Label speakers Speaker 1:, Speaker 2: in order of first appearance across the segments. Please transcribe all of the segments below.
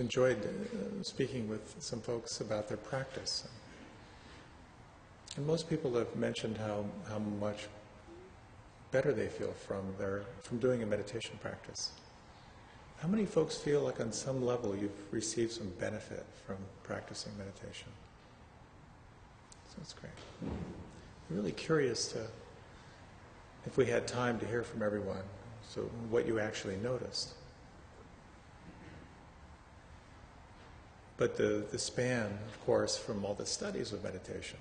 Speaker 1: enjoyed speaking with some folks about their practice. And most people have mentioned how much better they feel from doing a meditation practice. How many folks feel like on some level you've received some benefit from practicing meditation? So that's great. I'm really curious if we had time to hear from everyone, so what you actually noticed. But the span, of course, from all the studies of meditation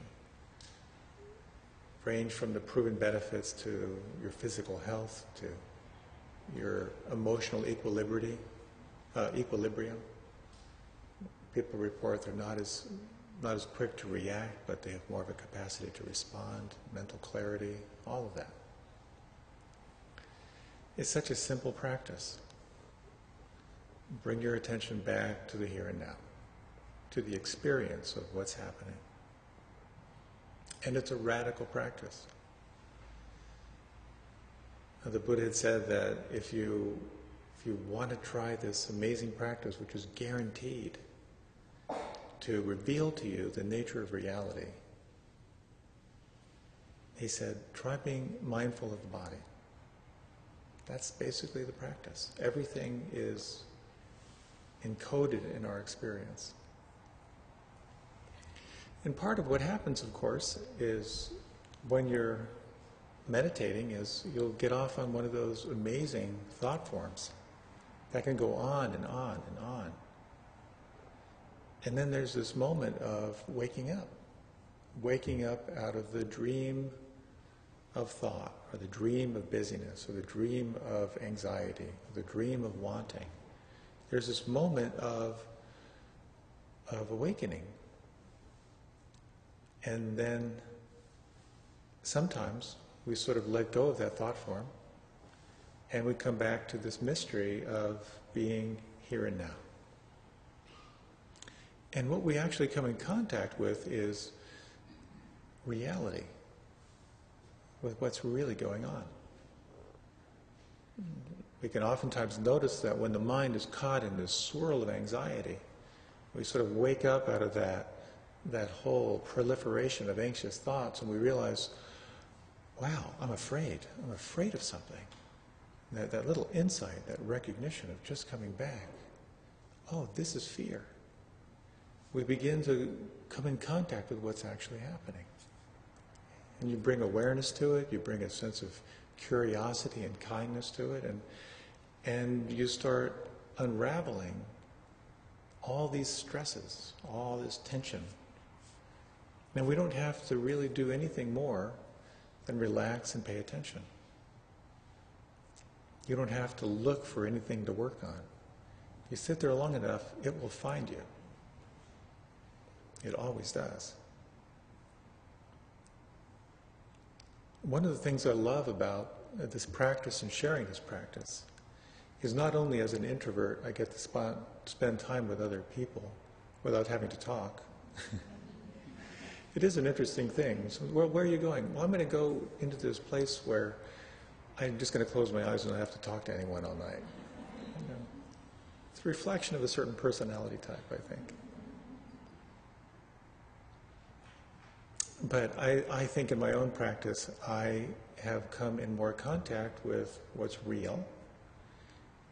Speaker 1: range from the proven benefits to your physical health, to your emotional equilibrium. People report they're not as quick to react, but they have more of a capacity to respond, mental clarity, all of that. It's such a simple practice. Bring your attention back to the here and now, to the experience of what's happening. And it's a radical practice. The Buddha had said that if you want to try this amazing practice, which is guaranteed to reveal to you the nature of reality, he said, try being mindful of the body. That's basically the practice. Everything is encoded in our experience. And part of what happens, of course, is when you're meditating is you'll get off on one of those amazing thought forms that can go on and on and on. And then there's this moment of waking up out of the dream of thought, or the dream of busyness, or the dream of anxiety, or the dream of wanting. There's this moment of awakening. And then sometimes we sort of let go of that thought form and we come back to this mystery of being here and now. And what we actually come in contact with is reality, with what's really going on. We can oftentimes notice that when the mind is caught in this swirl of anxiety, we sort of wake up out of that whole proliferation of anxious thoughts, and we realize, wow, I'm afraid of something. That little insight, that recognition of just coming back, oh, this is fear. We begin to come in contact with what's actually happening. And you bring awareness to it, you bring a sense of curiosity and kindness to it, and you start unraveling all these stresses, all this tension. And we don't have to really do anything more than relax and pay attention. You don't have to look for anything to work on. If you sit there long enough, it will find you. It always does. One of the things I love about this practice and sharing this practice is not only as an introvert I get to spend time with other people without having to talk. It is an interesting thing. So where are you going? Well, I'm going to go into this place where I'm just going to close my eyes and I don't have to talk to anyone all night. You know, it's a reflection of a certain personality type, I think. But I think in my own practice, I have come in more contact with what's real,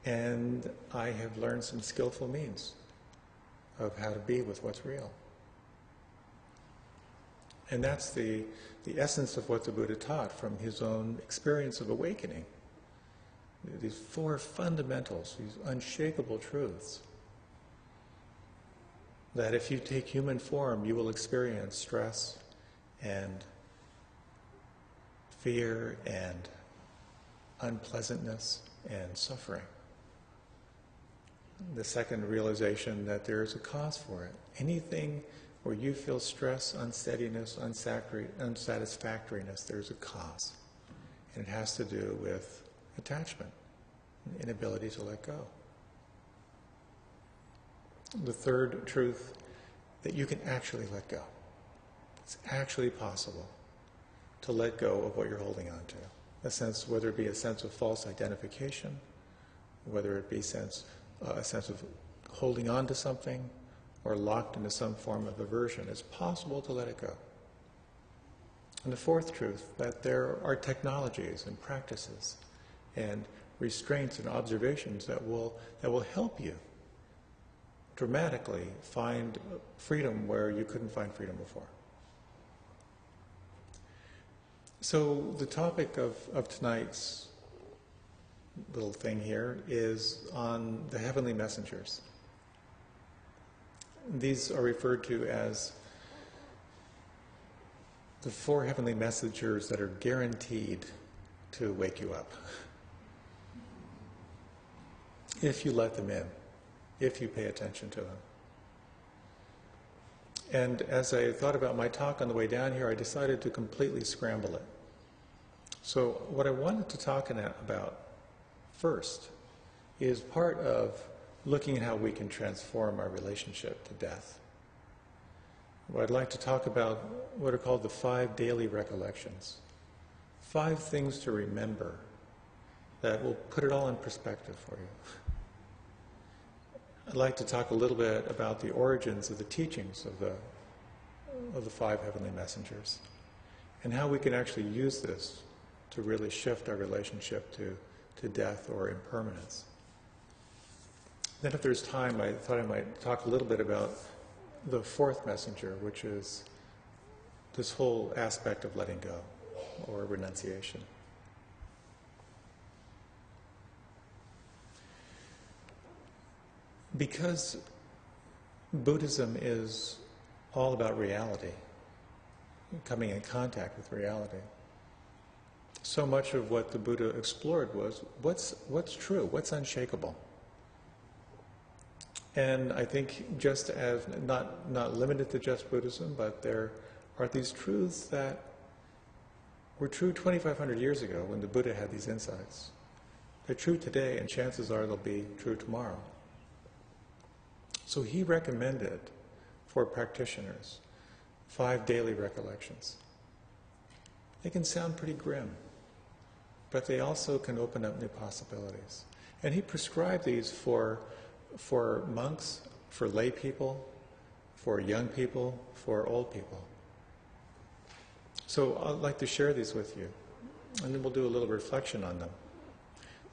Speaker 1: and I have learned some skillful means of how to be with what's real. And that's the essence of what the Buddha taught from his own experience of awakening. These four fundamentals, these unshakable truths, that if you take human form, you will experience stress and fear and unpleasantness and suffering. The second realization that there is a cause for it. Anything where you feel stress, unsteadiness, unsatisfactoriness, there's a cause. And it has to do with attachment, an inability to let go. The third truth, that you can actually let go. It's actually possible to let go of what you're holding on to. A sense, whether it be a sense of false identification, whether it be a sense of holding on to something or locked into some form of aversion, it's possible to let it go. And the fourth truth, that there are technologies and practices and restraints and observations that will help you dramatically find freedom where you couldn't find freedom before. So the topic of tonight's little thing here is on the heavenly messengers. These are referred to as the 4 heavenly messengers that are guaranteed to wake you up. If you let them in, if you pay attention to them. And as I thought about my talk on the way down here, I decided to completely scramble it. So what I wanted to talk about first is part of looking at how we can transform our relationship to death. What I'd like to talk about what are called the 5 daily recollections. 5 things to remember that will put it all in perspective for you. I'd like to talk a little bit about the origins of the teachings of the 5 heavenly messengers and how we can actually use this to really shift our relationship to death or impermanence. Then if there's time, I thought I might talk a little bit about the 4th messenger, which is this whole aspect of letting go or renunciation. Because Buddhism is all about reality, coming in contact with reality, so much of what the Buddha explored was what's true, what's unshakable. And I think just as, not limited to just Buddhism, but there are these truths that were true 2,500 years ago when the Buddha had these insights. They're true today, and chances are they'll be true tomorrow. So he recommended for practitioners 5 daily recollections. They can sound pretty grim, but they also can open up new possibilities. And he prescribed these for monks, for lay people, for young people, for old people. So I'd like to share these with you, and then we'll do a little reflection on them.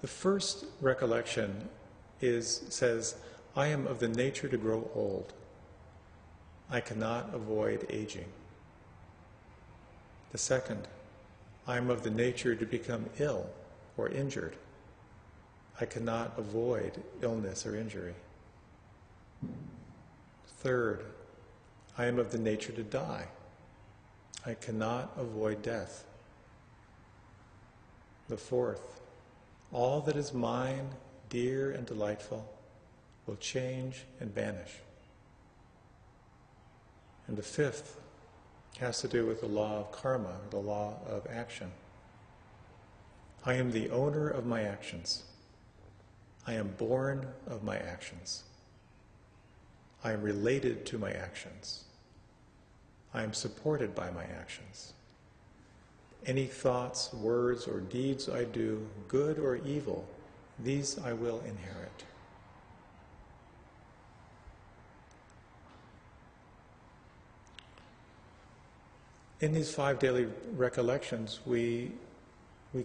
Speaker 1: The first recollection says, I am of the nature to grow old. I cannot avoid aging. The second, I am of the nature to become ill or injured. I cannot avoid illness or injury. Third, I am of the nature to die. I cannot avoid death. The fourth, all that is mine, dear and delightful, will change and vanish. And the fifth has to do with the law of karma, the law of action. I am the owner of my actions. I am born of my actions. I am related to my actions. I am supported by my actions. Any thoughts, words, or deeds I do, good or evil, these I will inherit. In these 5 daily recollections, we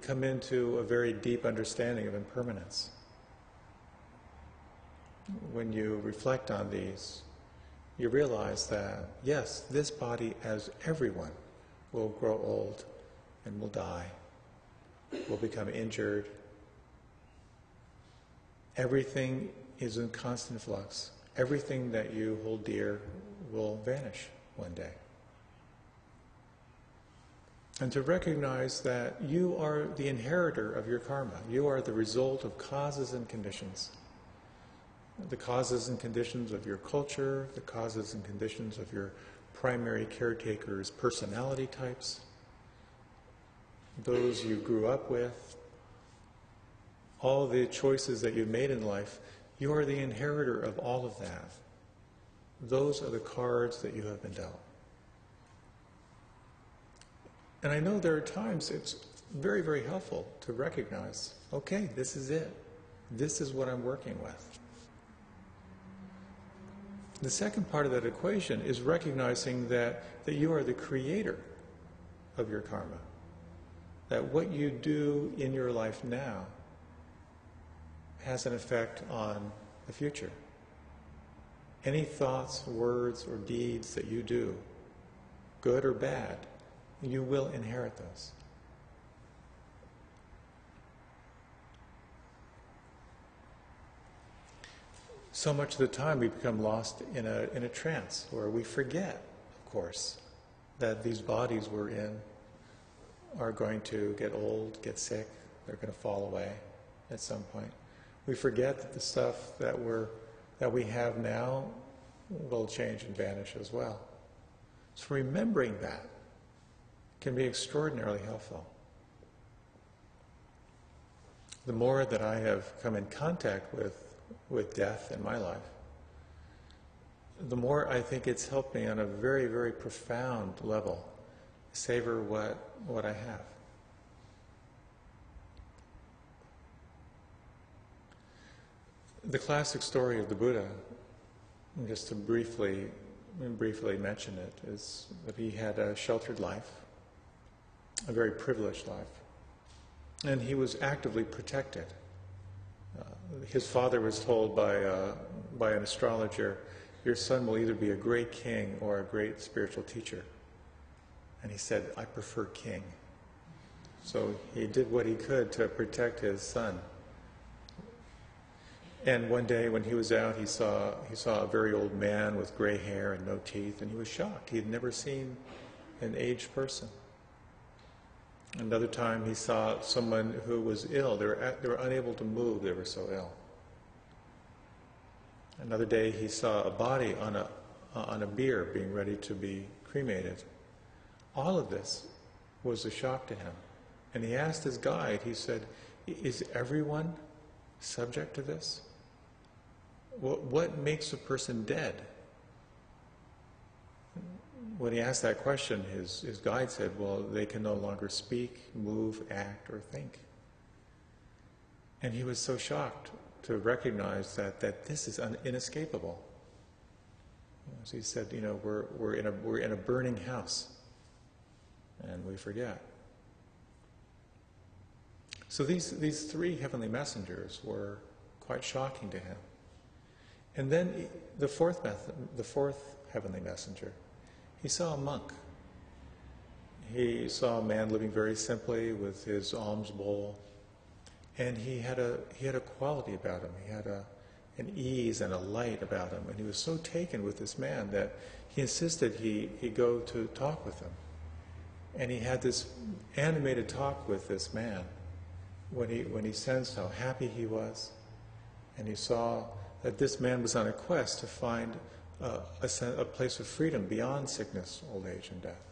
Speaker 1: come into a very deep understanding of impermanence. When you reflect on these, you realize that, yes, this body, as everyone, will grow old and will die, will become injured. Everything is in constant flux. Everything that you hold dear will vanish one day. And to recognize that you are the inheritor of your karma. You are the result of causes and conditions. The causes and conditions of your culture, the causes and conditions of your primary caretaker's personality types, those you grew up with, all the choices that you made in life, you are the inheritor of all of that. Those are the cards that you have been dealt. And I know there are times it's very, very helpful to recognize, okay, this is it. This is what I'm working with. The second part of that equation is recognizing that you are the creator of your karma. That what you do in your life now has an effect on the future. Any thoughts, words, or deeds that you do, good or bad, you will inherit those. So much of the time we become lost in a trance where we forget, of course, that these bodies we're in are going to get old, get sick, they're going to fall away at some point. We forget that the stuff that we have now will change and vanish as well. So remembering that can be extraordinarily helpful. The more that I have come in contact with death in my life, the more I think it's helped me on a very, very profound level savor what I have. The classic story of the Buddha, just to briefly mention it, is that he had a sheltered life, a very privileged life, and he was actively protected. His father was told by an astrologer, "Your son will either be a great king or a great spiritual teacher." And he said, "I prefer king." So he did what he could to protect his son. And one day when he was out, he saw a very old man with gray hair and no teeth, and he was shocked. He had never seen an aged person. Another time he saw someone who was ill. They were unable to move. They were so ill. Another day he saw a body on a bier being ready to be cremated. All of this was a shock to him. And he asked his guide, he said, "Is everyone subject to this? What makes a person dead?" When he asked that question, his guide said, "Well, they can no longer speak, move, act, or think." And he was so shocked to recognize that this is inescapable. As he said, we're in a burning house, and we forget. So these three heavenly messengers were quite shocking to him. And then the fourth heavenly messenger, he saw a monk. He saw a man living very simply with his alms bowl, and he had a quality about him. He had an ease and a light about him, and he was so taken with this man that he insisted he go to talk with him. And he had this animated talk with this man when he sensed how happy he was, and he saw that this man was on a quest to find a place of freedom beyond sickness, old age, and death.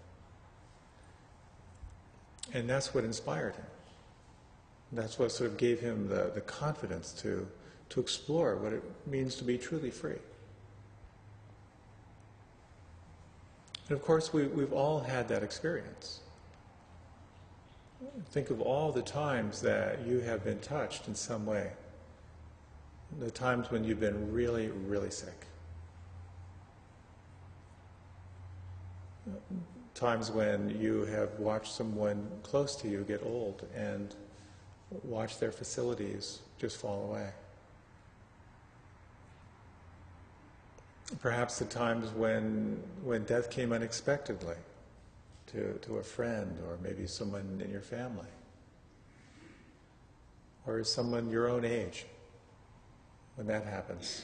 Speaker 1: And that's what inspired him. That's what sort of gave him the confidence to explore what it means to be truly free. And of course, we've all had that experience. Think of all the times that you have been touched in some way. The times when you've been really, really sick. Times when you have watched someone close to you get old and watch their facilities just fall away. Perhaps the times when death came unexpectedly to a friend or maybe someone in your family. Or someone your own age. When that happens.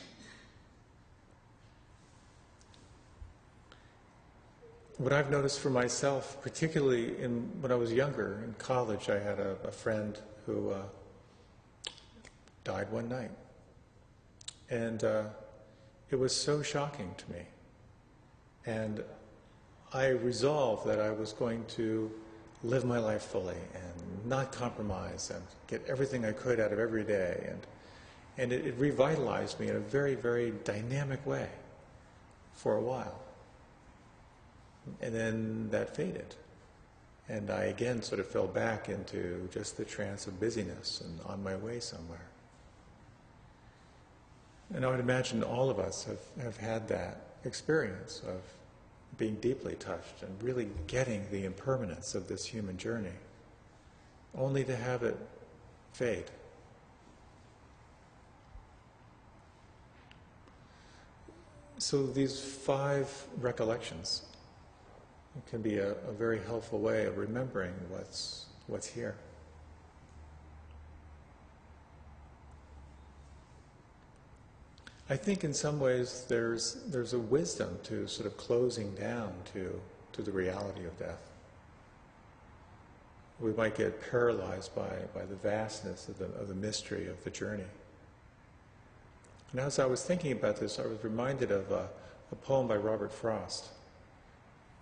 Speaker 1: What I've noticed for myself, particularly when I was younger, in college, I had a friend who died one night. And it was so shocking to me. And I resolved that I was going to live my life fully and not compromise and get everything I could out of every day. And it revitalized me in a very, very dynamic way for a while. And then that faded. And I again sort of fell back into just the trance of busyness and on my way somewhere. And I would imagine all of us have had that experience of being deeply touched and really getting the impermanence of this human journey, only to have it fade. So these 5 recollections can be a very helpful way of remembering what's here. I think in some ways there's a wisdom to sort of closing down to the reality of death. We might get paralyzed by the vastness of the mystery of the journey. And as I was thinking about this, I was reminded of a poem by Robert Frost,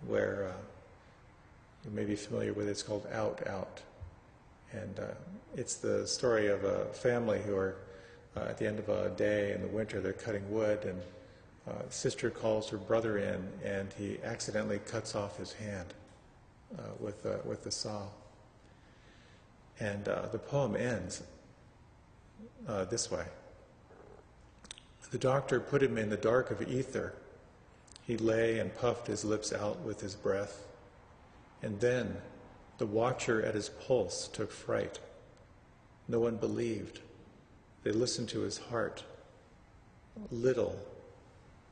Speaker 1: where you may be familiar with it. It's called Out, Out. And it's the story of a family who are at the end of a day in the winter, they're cutting wood, and sister calls her brother in, and he accidentally cuts off his hand with the saw. And the poem ends this way. The doctor put him in the dark of ether. He lay and puffed his lips out with his breath. And then the watcher at his pulse took fright. No one believed. They listened to his heart. Little,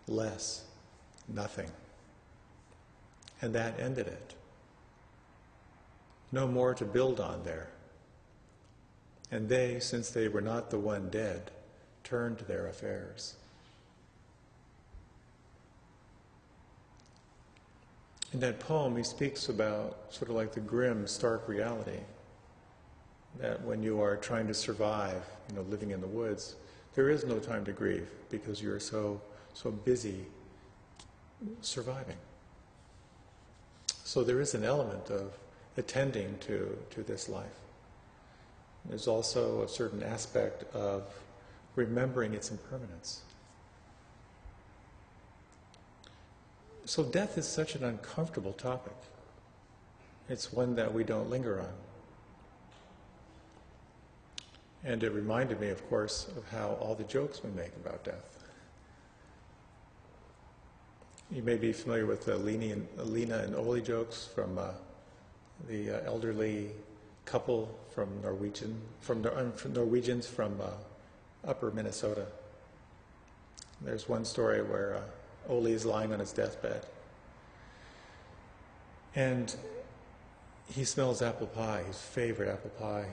Speaker 1: less, nothing. And that ended it. No more to build on there. And they, since they were not the one dead, turned to their affairs. In that poem, he speaks about sort of like the grim, stark reality that when you are trying to survive, living in the woods, there is no time to grieve because you're so busy surviving. So there is an element of attending to this life. There's also a certain aspect of remembering its impermanence. So death is such an uncomfortable topic. It's one that we don't linger on. And it reminded me, of course, of how all the jokes we make about death. You may be familiar with the Lena and Ole jokes from the elderly couple from Norwegians from upper Minnesota. There's one story where Ole is lying on his deathbed, and he smells apple pie, his favorite apple pie,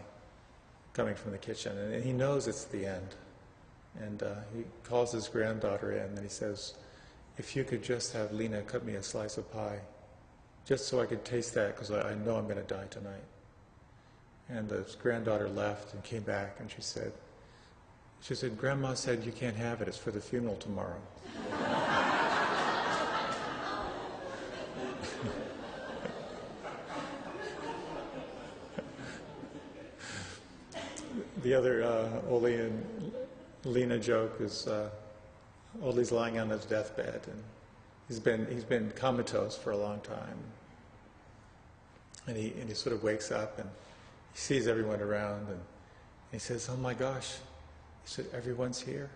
Speaker 1: coming from the kitchen, and he knows it's the end. And he calls his granddaughter in, and he says, "If you could just have Lena cut me a slice of pie, just so I could taste that, because I know I'm going to die tonight." And the granddaughter left and came back, and she said, "Grandma said you can't have it. It's for the funeral tomorrow." The other Ole and Lena joke is Ole's lying on his deathbed, and he's been comatose for a long time, and he sort of wakes up and he sees everyone around, and he says, "Oh my gosh," he said, "everyone's here?"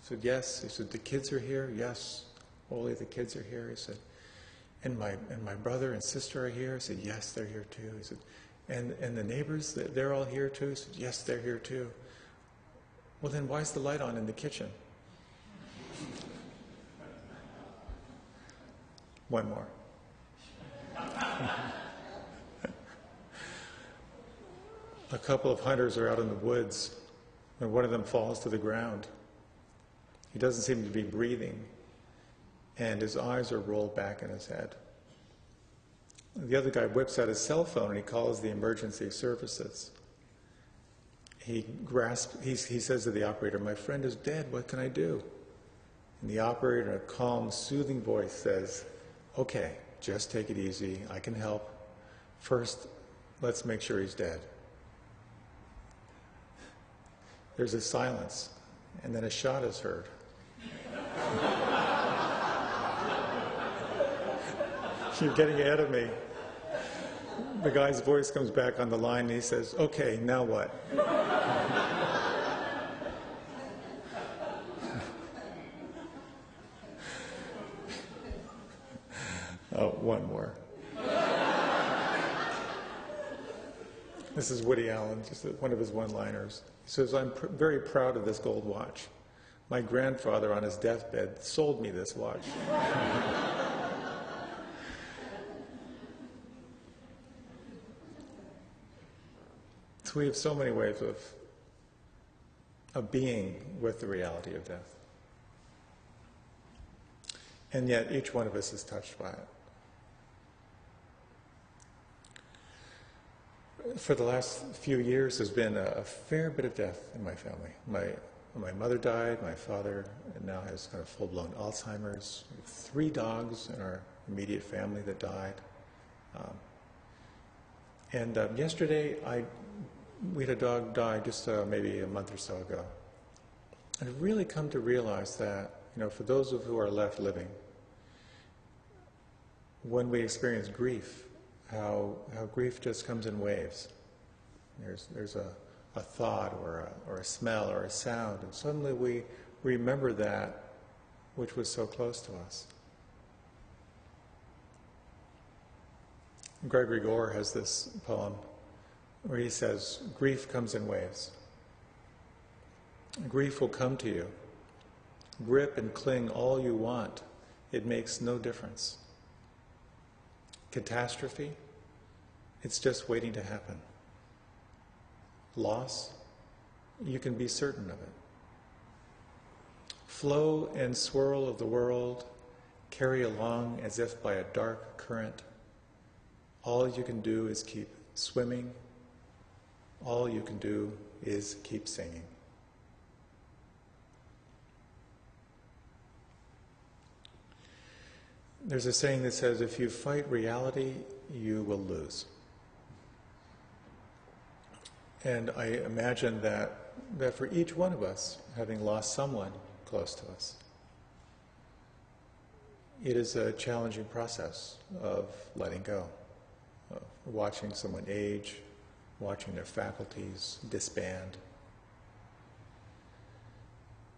Speaker 1: He said, "Yes." He said, "The kids are here?" "Yes." "Ole, the kids are here." He said, and my brother and sister are here?" He said, "Yes, they're here too." He said, and the neighbors, they're all here too?" He said, "Yes, they're here too." "Well, then why's the light on in the kitchen?" One more. A couple of hunters are out in the woods, and one of them falls to the ground. He doesn't seem to be breathing, and his eyes are rolled back in his head. The other guy whips out his cell phone and he calls the emergency services. He says to the operator, "My friend is dead, what can I do?" And the operator, in a calm, soothing voice, says, "Okay, just take it easy, I can help. First, let's make sure he's dead." There's a silence, and then a shot is heard. You're getting ahead of me. The guy's voice comes back on the line and he says, "Okay, now what?" Oh, one more. This is Woody Allen, just one of his one-liners. He says, I'm very proud of this gold watch. My grandfather on his deathbed sold me this watch. So we have so many ways of being with the reality of death. And yet each one of us is touched by it. For the last few years, there's been a fair bit of death in my family. My mother died, my father now has kind of full-blown Alzheimer's. We have 3 dogs in our immediate family that died. Yesterday, we had a dog die just maybe a month or so ago. And I've really come to realize that, for those of who are left living, when we experience grief, how grief just comes in waves. There's a thought or a smell or a sound, and suddenly we remember that which was so close to us. Gregory Gore has this poem where he says, grief comes in waves. Grief will come to you. Grip and cling all you want. It makes no difference. Catastrophe, it's just waiting to happen. Loss, you can be certain of it. Flow and swirl of the world, carry along as if by a dark current. All you can do is keep swimming. All you can do is keep singing. There's a saying that says, if you fight reality, you will lose. And I imagine that for each one of us, having lost someone close to us, it is a challenging process of letting go, of watching someone age, watching their faculties disband.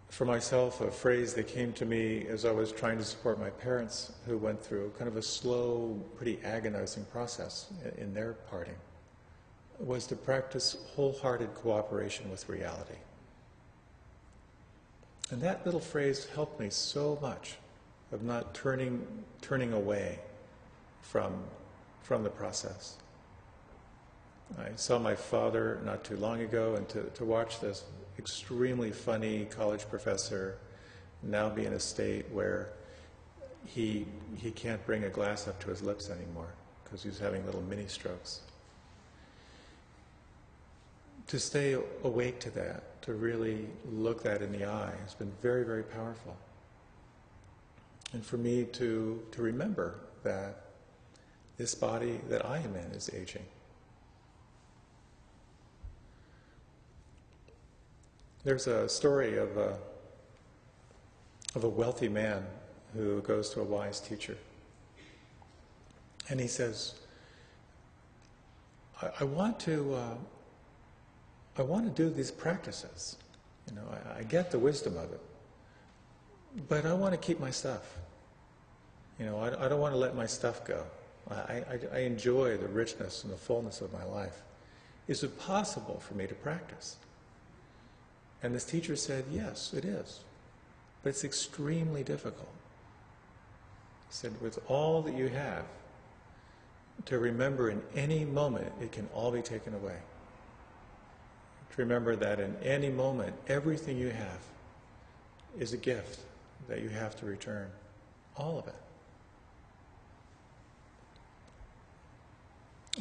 Speaker 1: For myself, a phrase that came to me as I was trying to support my parents who went through kind of a slow, pretty agonizing process in their parting, was to practice wholehearted cooperation with reality. And that little phrase helped me so much of not turning away from the process. I saw my father not too long ago, and to watch this extremely funny college professor now be in a state where he can't bring a glass up to his lips anymore because he's having little mini strokes. To stay awake to that, to really look that in the eye, has been very, very powerful. And for me to remember that this body that I am in is aging. There's a story of a wealthy man who goes to a wise teacher. And he says, I want to do these practices. I get the wisdom of it. But I want to keep my stuff. I don't want to let my stuff go. I enjoy the richness and the fullness of my life. Is it possible for me to practice? And this teacher said, yes, it is. But it's extremely difficult. He said, with all that you have, to remember in any moment it can all be taken away. To remember that in any moment, everything you have is a gift that you have to return. All of it.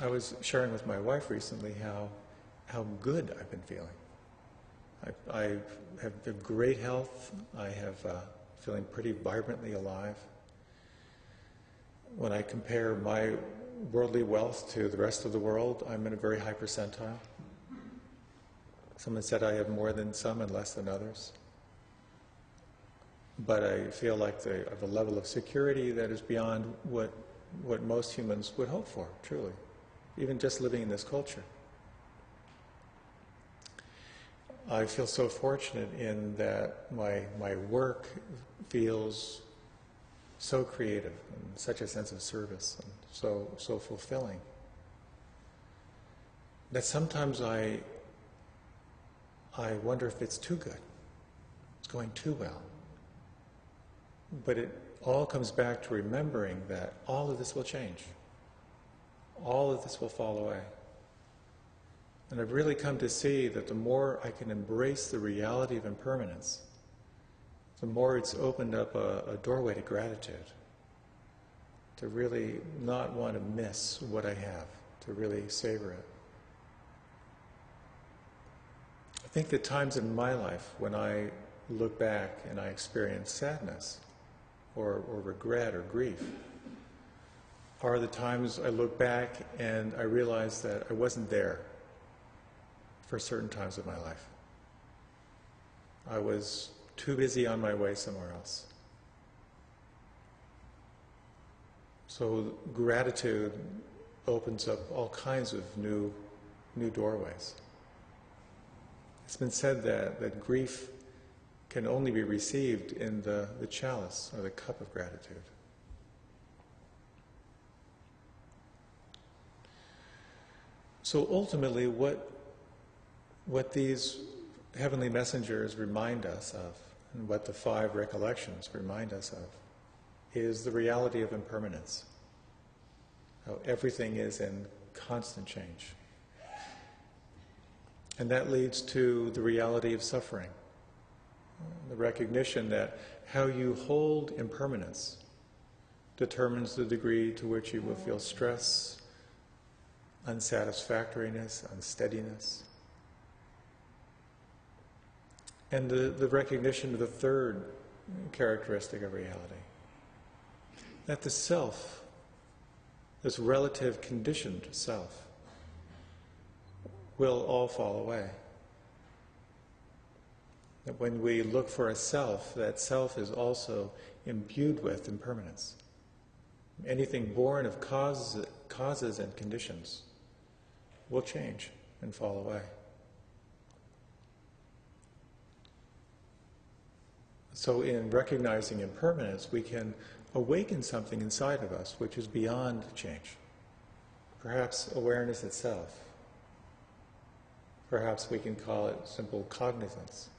Speaker 1: I was sharing with my wife recently how good I've been feeling. I have great health. I have feeling pretty vibrantly alive. When I compare my worldly wealth to the rest of the world, I'm in a very high percentile. Someone said I have more than some and less than others. But I feel like I have a level of security that is beyond what most humans would hope for, truly, even just living in this culture. I feel so fortunate in that my work feels so creative, and such a sense of service, and so fulfilling, that sometimes I wonder if it's too good. It's going too well. But it all comes back to remembering that all of this will change. All of this will fall away. And I've really come to see that the more I can embrace the reality of impermanence, the more it's opened up a doorway to gratitude, to really not want to miss what I have, to really savor it. I think the times in my life when I look back and I experience sadness or regret or grief are the times I look back and I realize that I wasn't there for certain times of my life. I was too busy on my way somewhere else. So gratitude opens up all kinds of new doorways. It's been said that grief can only be received in the chalice or the cup of gratitude. So ultimately, what these heavenly messengers remind us of, and what the 5 recollections remind us of, is the reality of impermanence. How everything is in constant change. And that leads to the reality of suffering. The recognition that how you hold impermanence determines the degree to which you will feel stress, unsatisfactoriness, unsteadiness. And the recognition of the 3rd characteristic of reality, that the self, this relative conditioned self, will all fall away. That when we look for a self, that self is also imbued with impermanence. Anything born of causes and conditions will change and fall away. So in recognizing impermanence, we can awaken something inside of us which is beyond change. Perhaps awareness itself. Perhaps we can call it simple cognizance.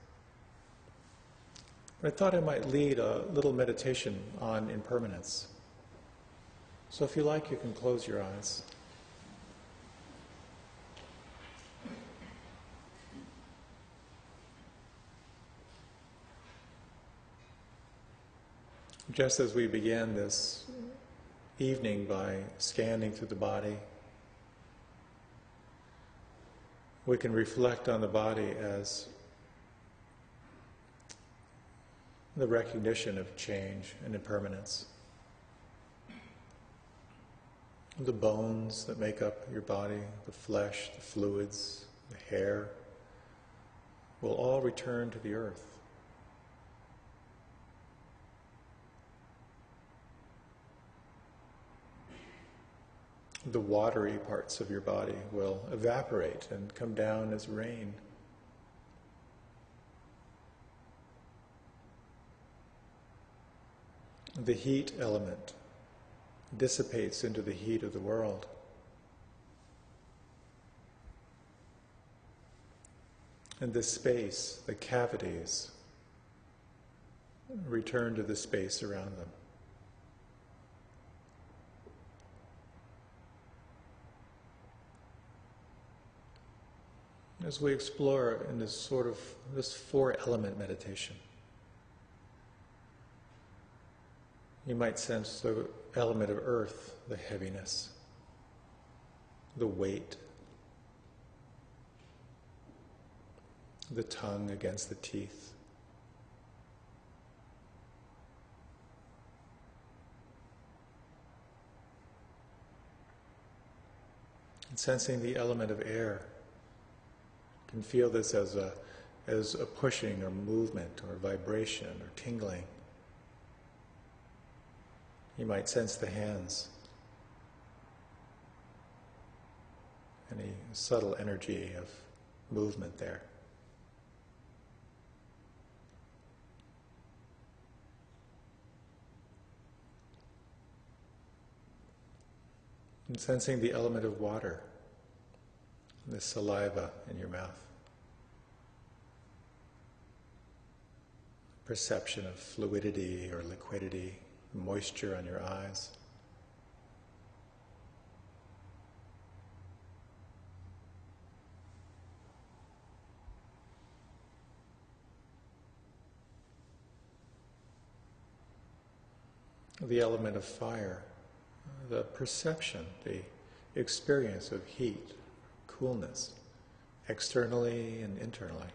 Speaker 1: But I thought I might lead a little meditation on impermanence. So if you like, you can close your eyes. Just as we began this evening by scanning through the body, we can reflect on the body as the recognition of change and impermanence. The bones that make up your body, the flesh, the fluids, the hair, will all return to the earth. The watery parts of your body will evaporate and come down as rain. The heat element dissipates into the heat of the world. And the space, the cavities, return to the space around them. As we explore in this 4-element meditation, you might sense the element of earth, the heaviness, the weight, the tongue against the teeth. And sensing the element of air. You can feel this as a pushing or movement or vibration or tingling. You might sense the hands, any subtle energy of movement there. And sensing the element of water, the saliva in your mouth. Perception of fluidity or liquidity, moisture on your eyes. The element of fire, the perception, the experience of heat, coolness, externally and internally.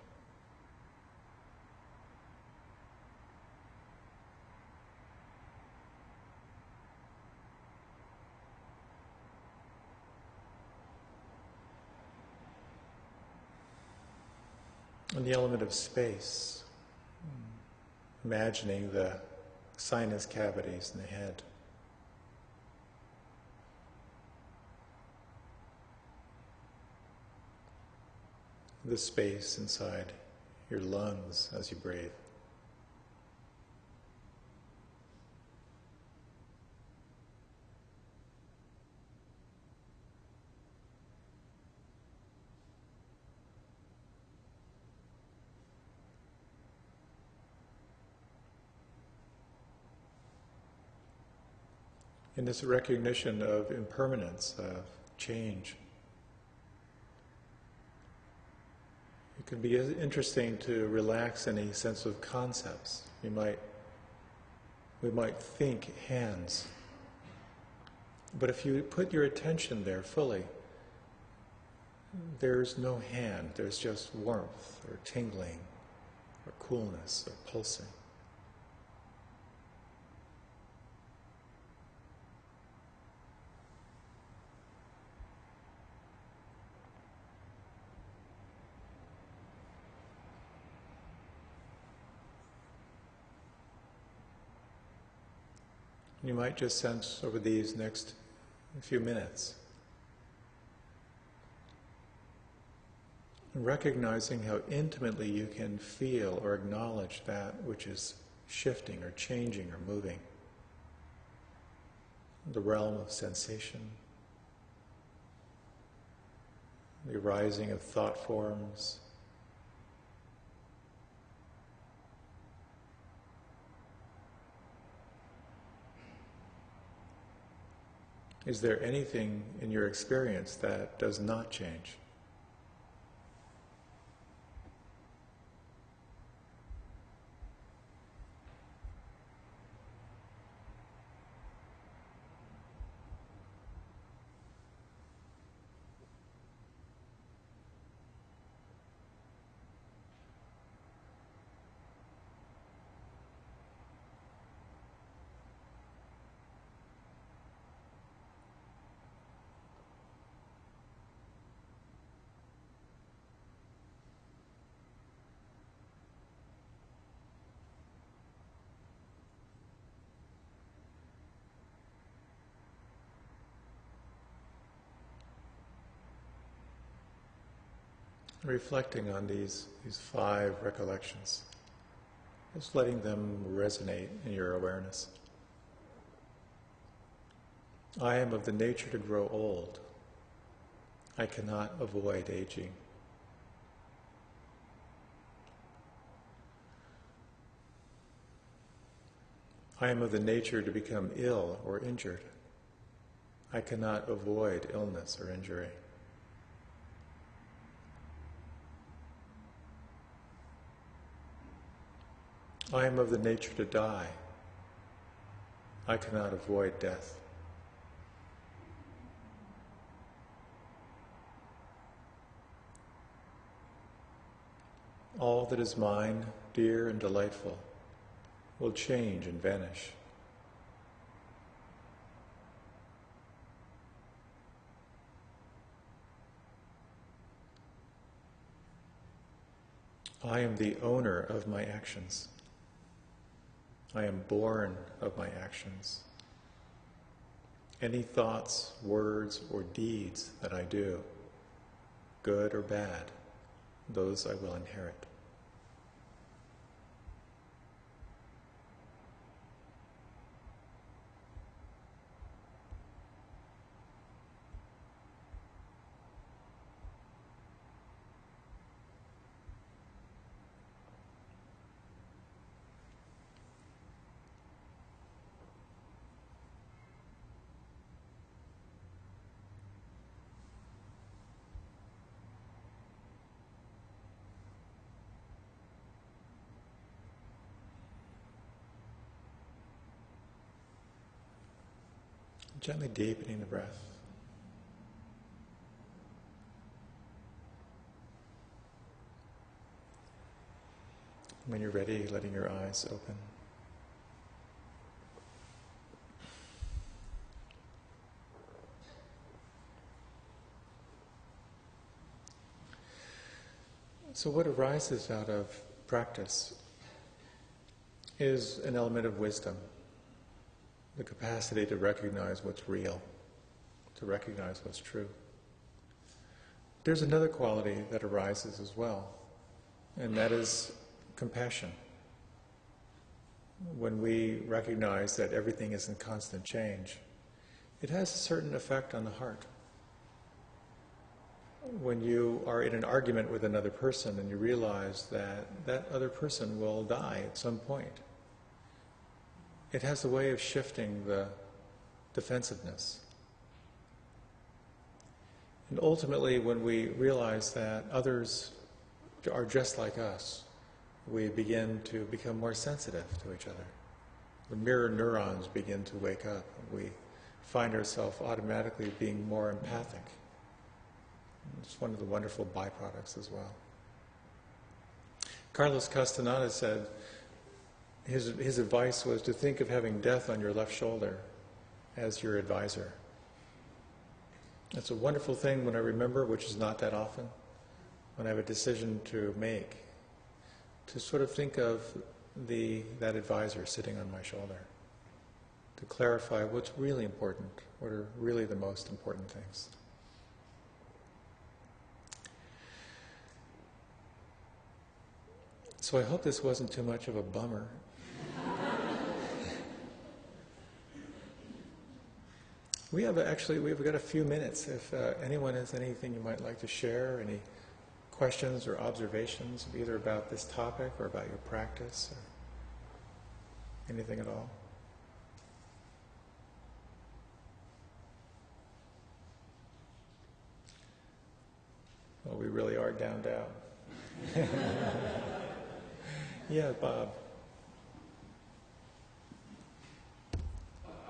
Speaker 1: And the element of space, imagining the sinus cavities in the head. The space inside your lungs as you breathe. In this recognition of impermanence, of change, it can be interesting to relax any sense of concepts. We might think hands, but if you put your attention there fully, there's no hand, there's just warmth or tingling or coolness or pulsing. You might just sense over these next few minutes, recognizing how intimately you can feel or acknowledge that which is shifting or changing or moving. The realm of sensation, the arising of thought forms, is there anything in your experience that does not change? Reflecting on these 5 recollections, just letting them resonate in your awareness. I am of the nature to grow old. I cannot avoid aging. I am of the nature to become ill or injured. I cannot avoid illness or injury. I am of the nature to die. I cannot avoid death. All that is mine, dear and delightful, will change and vanish. I am the owner of my actions. I am born of my actions. Any thoughts, words, or deeds that I do, good or bad, those I will inherit. Gently deepening the breath. When you're ready, letting your eyes open. So what arises out of practice is an element of wisdom, the capacity to recognize what's real, to recognize what's true. There's another quality that arises as well, and that is compassion. When we recognize that everything is in constant change, it has a certain effect on the heart. When you are in an argument with another person and you realize that that other person will die at some point, it has a way of shifting the defensiveness. And ultimately, when we realize that others are just like us, we begin to become more sensitive to each other. The mirror neurons begin to wake up. We find ourselves automatically being more empathic. It's one of the wonderful byproducts as well. Carlos Castaneda said his advice was to think of having death on your left shoulder as your advisor. That's a wonderful thing when I remember, which is not that often, when I have a decision to make, to sort of think of that advisor sitting on my shoulder, to clarify what's really important, what are really the most important things. So I hope this wasn't too much of a bummer. We've got a few minutes. If anyone has anything you might like to share, any questions or observations, either about this topic or about your practice, or anything at all. Well, we really are down. Yeah, Bob.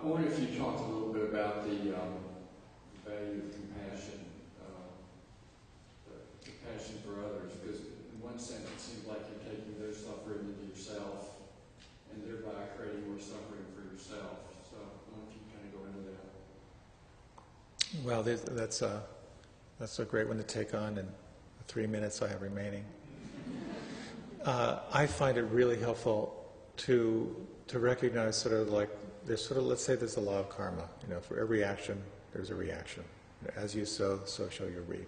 Speaker 2: I wonder if you talked a little bit about the value of compassion, compassion for others, because in one sense it seems like you're taking their suffering into yourself and thereby creating more suffering for yourself. So I wonder if you kind of go into that.
Speaker 1: Well, that's a great one to take on in the 3 minutes I have remaining. I find it really helpful to recognize let's say there's a law of karma. For every action, there's a reaction. As you sow, so shall you reap.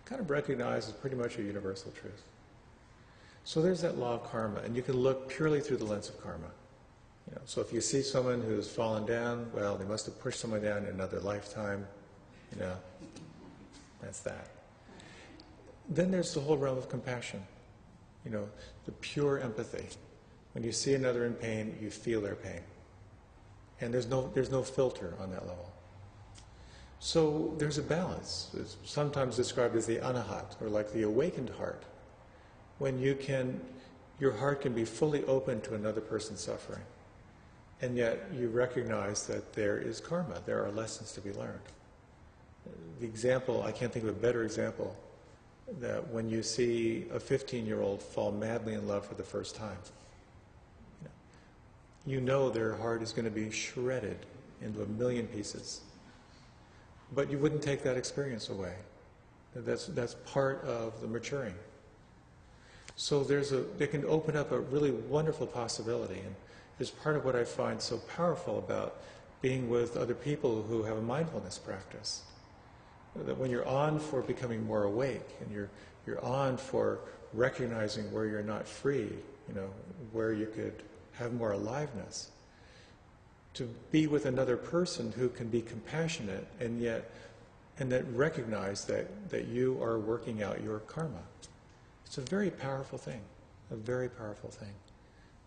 Speaker 1: Kind of recognize as pretty much a universal truth. So there's that law of karma, and you can look purely through the lens of karma. So if you see someone who's fallen down, well, they must have pushed someone down in another lifetime. That's that. Then there's the whole realm of compassion. The pure empathy. When you see another in pain, you feel their pain. And there's no filter on that level. So there's a balance. It's sometimes described as the anahat, or like the awakened heart, when your heart can be fully open to another person's suffering. And yet you recognize that there is karma, there are lessons to be learned. The example, I can't think of a better example, that when you see a 15-year-old fall madly in love for the first time, you know their heart is going to be shredded into a million pieces. But you wouldn't take that experience away. That's part of the maturing. So it can open up a really wonderful possibility, and it's part of what I find so powerful about being with other people who have a mindfulness practice. That when you're on for becoming more awake, and you're on for recognizing where you're not free, where you could have more aliveness, to be with another person who can be compassionate and that recognize that you are working out your karma. It's a very powerful thing, a very powerful thing.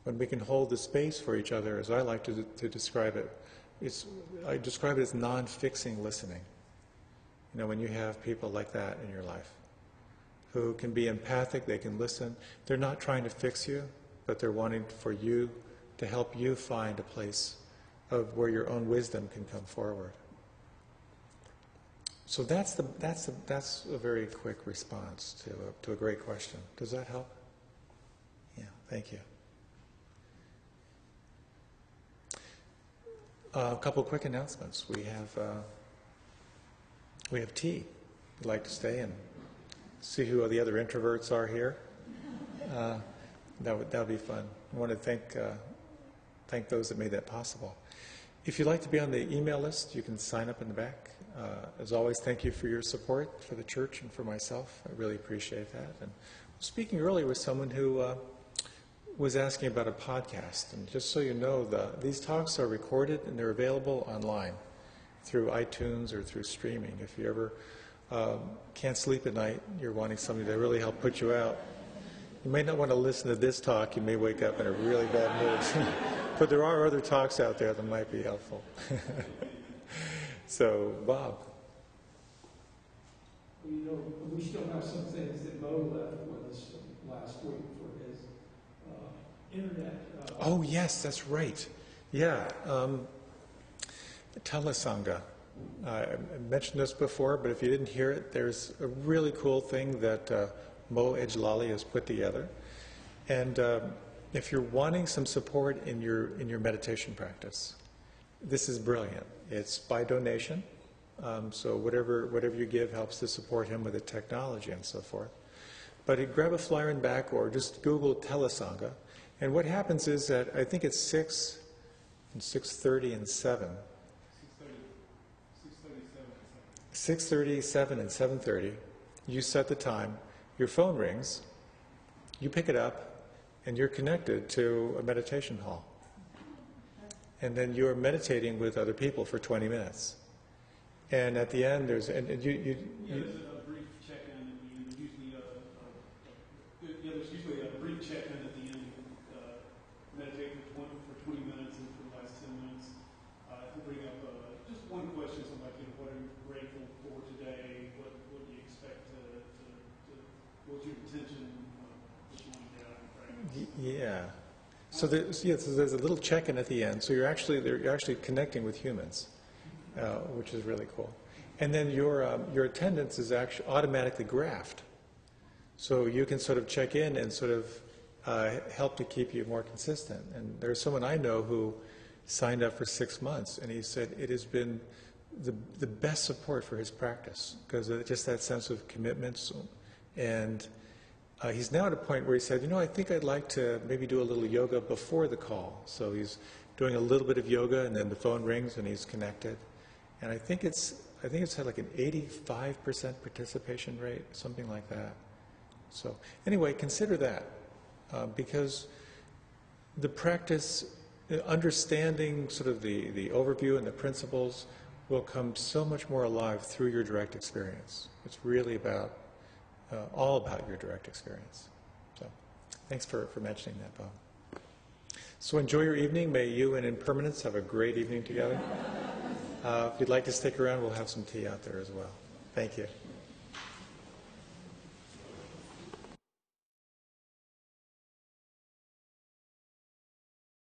Speaker 1: When we can hold the space for each other, as I like to describe it, I describe it as non-fixing listening. When you have people like that in your life, who can be empathic, they can listen. They're not trying to fix you, but they're wanting for you to help you find a place of where your own wisdom can come forward. So that's a very quick response to a great question. Does that help? Yeah, thank you. A couple quick announcements. We have tea. We'd like to stay and see who the other introverts are here. That would be fun. I want to thank those that made that possible. If you'd like to be on the email list, you can sign up in the back. As always, thank you for your support for the church and for myself. I really appreciate that. And speaking earlier with someone who was asking about a podcast, and just so you know, these talks are recorded and they're available online through iTunes or through streaming. If you ever can't sleep at night, you're wanting somebody to really help put you out, you may not want to listen to this talk. You may wake up in a really bad mood. But there are other talks out there that might be helpful. So, Bob.
Speaker 3: Well, you know, we still have some things that Mo left with us last week for his internet.
Speaker 1: Oh, yes, that's right. Yeah. Telesanga. I mentioned this before, but if you didn't hear it, there's a really cool thing that Mo Ejlali has put together. And if you're wanting some support in your meditation practice, this is brilliant. It's by donation, so whatever you give helps to support him with the technology and so forth. But you grab a flyer and back, or just Google Telesanga, and what happens is that I think it's 6 and 6:30 and 7. 6:30, 7, and 7:30. You set the time. Your phone rings. You pick it up, and you're connected to a meditation hall. And then you're meditating with other people for 20 minutes. And at the end, there's
Speaker 4: there's a brief check-in at the end. There's usually a brief check-in at the end. Meditate for 20 minutes, and for the last 10 minutes, bring up just one question. Something like, what are you grateful for today? What do you expect what's your intention? What you want to get out of practice?
Speaker 1: Yeah. So there's a little check-in at the end. So you're actually connecting with humans, which is really cool. And then your attendance is actually automatically graphed. So you can sort of check in and sort of help to keep you more consistent. And there's someone I know who signed up for 6 months, and he said it has been the best support for his practice, because of just that sense of commitments. And he's now at a point where he said, I think I'd like to maybe do a little yoga before the call. So he's doing a little bit of yoga, and then the phone rings and he's connected. And I think it's had like an 85% participation rate, something like that. So anyway, consider that, because the practice, understanding sort of the overview and the principles will come so much more alive through your direct experience. It's really all about your direct experience. So thanks for mentioning that, Bob. So enjoy your evening. May you and Impermanence have a great evening together. If you'd like to stick around, we'll have some tea out there as well. Thank you.